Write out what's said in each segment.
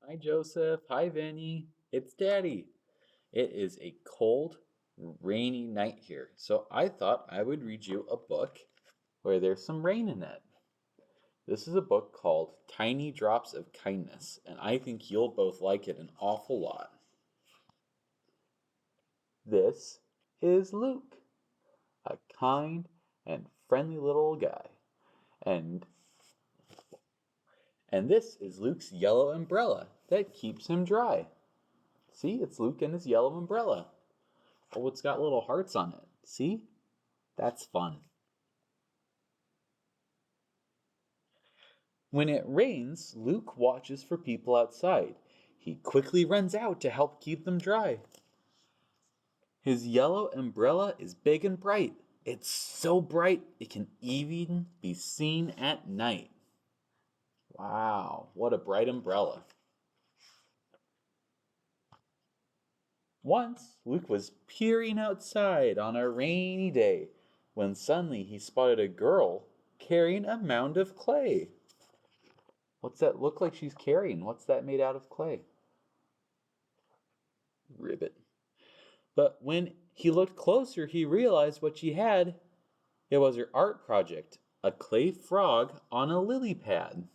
Hi, Joseph. Hi, Vinny. It's Daddy. It is a cold, rainy night here, so I thought I would read you a book where there's some rain in it. This is a book called Tiny Drops of Kindness, and I think you'll both like it an awful lot. This is Luke, a kind and friendly little guy. And and this is Luke's yellow umbrella that keeps him dry. See, it's Luke and his yellow umbrella. Oh, it's got little hearts on it. See? That's fun. When it rains, Luke watches for people outside. He quickly runs out to help keep them dry. His yellow umbrella is big and bright. It's so bright it can even be seen at night. Wow, what a bright umbrella. Once, Luke was peering outside on a rainy day when suddenly he spotted a girl carrying a mound of clay. What's that look like she's carrying? What's that made out of clay? Ribbit. But when he looked closer, he realized what she had. It was her art project, a clay frog on a lily pad.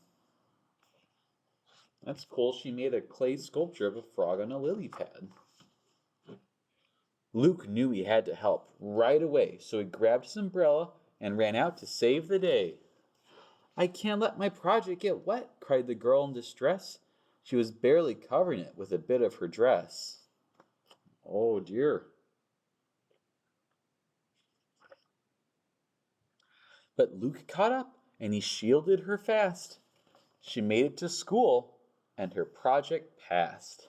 That's cool. She made a clay sculpture of a frog on a lily pad. Luke knew he had to help right away, so he grabbed his umbrella and ran out to save the day. I can't let my project get wet, cried the girl in distress. She was barely covering it with a bit of her dress. Oh dear. But Luke caught up and he shielded her fast. She made it to school and her project passed.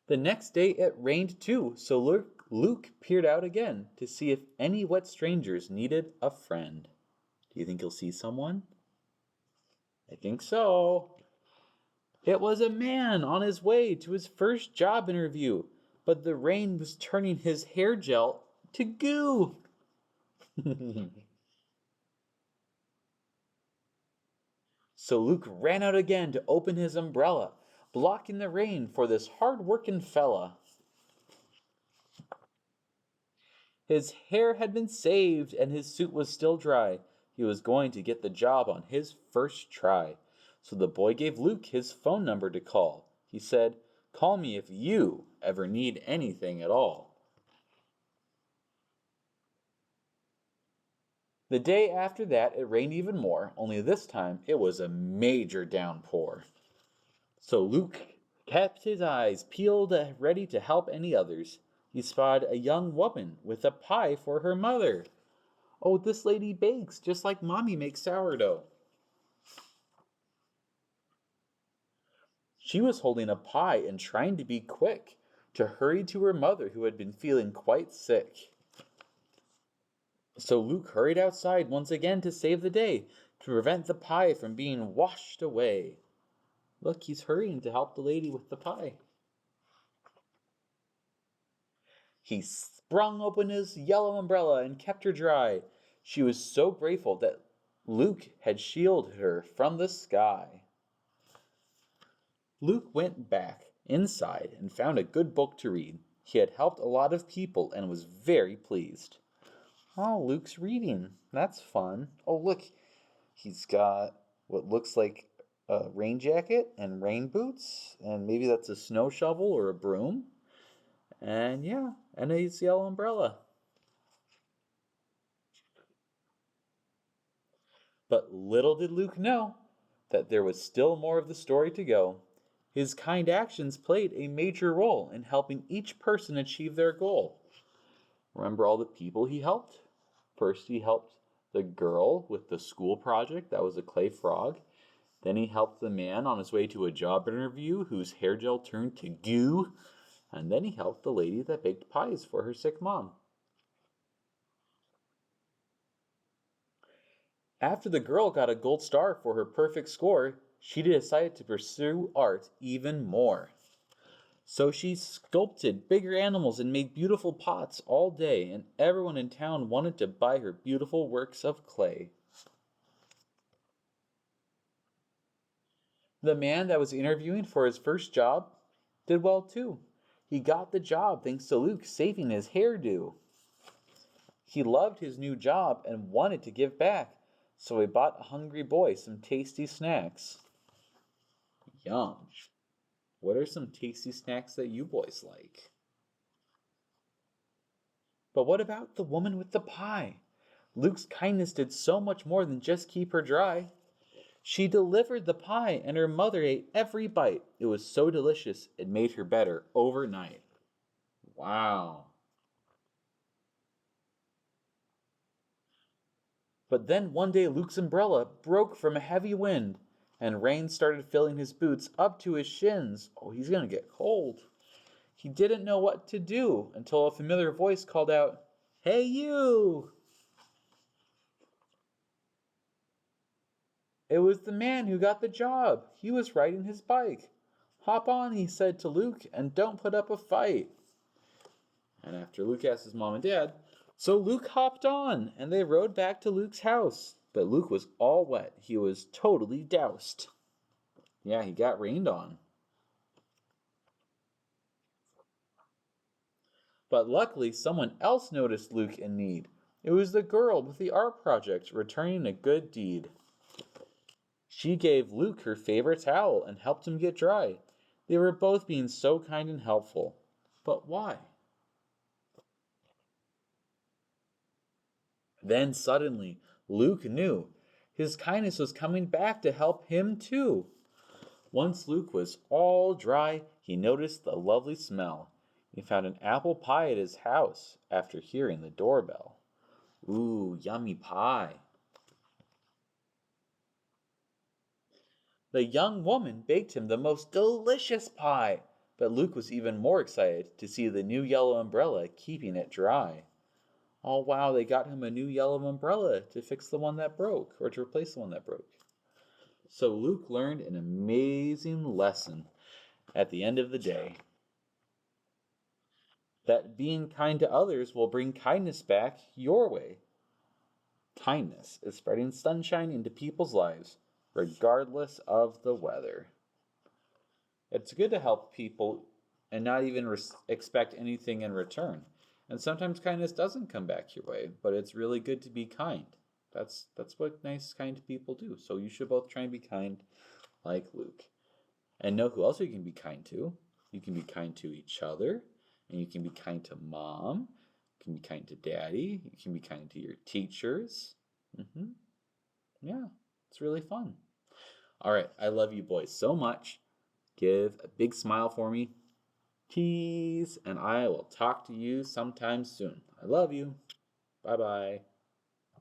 The next day it rained too, so Luke peered out again to see if any wet strangers needed a friend. Do you think he'll see someone? I think so. It was a man on his way to his first job interview, but the rain was turning his hair gel to goo. So Luke ran out again to open his umbrella, blocking the rain for this hard-working fella. His hair had been saved and his suit was still dry. He was going to get the job on his first try. So the boy gave Luke his phone number to call. He said, "Call me if you ever need anything at all." The day after that, it rained even more, only this time it was a major downpour. So Luke kept his eyes peeled, ready to help any others. He spotted a young woman with a pie for her mother. Oh, this lady bakes just like Mommy makes sourdough. She was holding a pie and trying to be quick to hurry to her mother who had been feeling quite sick. So Luke hurried outside once again to save the day, to prevent the pie from being washed away. Look, he's hurrying to help the lady with the pie. He sprung open his yellow umbrella and kept her dry. She was so grateful that Luke had shielded her from the sky. Luke went back inside and found a good book to read. He had helped a lot of people and was very pleased. Oh, Luke's reading. That's fun. Oh, look, he's got what looks like a rain jacket and rain boots, and maybe that's a snow shovel or a broom. And yeah, and his yellow umbrella. But little did Luke know that there was still more of the story to go. His kind actions played a major role in helping each person achieve their goal. Remember all the people he helped? First, he helped the girl with the school project that was a clay frog. Then he helped the man on his way to a job interview whose hair gel turned to goo. And then he helped the lady that baked pies for her sick mom. After the girl got a gold star for her perfect score, she decided to pursue art even more. So she sculpted bigger animals and made beautiful pots all day, and everyone in town wanted to buy her beautiful works of clay. The man that was interviewing for his first job did well too. He got the job thanks to Luke saving his hairdo. He loved his new job and wanted to give back, so he bought a hungry boy some tasty snacks. Yum. What are some tasty snacks that you boys like? But what about the woman with the pie? Luke's kindness did so much more than just keep her dry. She delivered the pie, and her mother ate every bite. It was so delicious, it made her better overnight. Wow. But then one day Luke's umbrella broke from a heavy wind, and rain started filling his boots up to his shins. Oh, he's gonna get cold. He didn't know what to do until a familiar voice called out, "Hey, you!" It was the man who got the job. He was riding his bike. "Hop on," he said to Luke, "and don't put up a fight." And after Luke asked his mom and dad, so Luke hopped on, and they rode back to Luke's house. But Luke was all wet. He was totally doused. Yeah, he got rained on. But luckily, someone else noticed Luke in need. It was the girl with the art project returning a good deed. She gave Luke her favorite towel and helped him get dry. They were both being so kind and helpful. But why? Then suddenly, Luke knew. His kindness was coming back to help him too. Once Luke was all dry, he noticed the lovely smell. He found an apple pie at his house after hearing the doorbell. Ooh, yummy pie. The young woman baked him the most delicious pie, but Luke was even more excited to see the new yellow umbrella keeping it dry. Oh wow, they got him a new yellow umbrella to fix the one that broke, or to replace the one that broke. So Luke learned an amazing lesson at the end of the day. That being kind to others will bring kindness back your way. Kindness is spreading sunshine into people's lives, regardless of the weather. It's good to help people and not even expect anything in return. And sometimes kindness doesn't come back your way, but it's really good to be kind. That's what nice, kind people do. So you should both try and be kind like Luke. And know who else you can be kind to. You can be kind to each other, and you can be kind to mom. You can be kind to daddy. You can be kind to your teachers. Yeah, it's really fun. All right, I love you boys so much. Give a big smile for me. Cheese, and I will talk to you sometime soon. I love you. Bye-bye.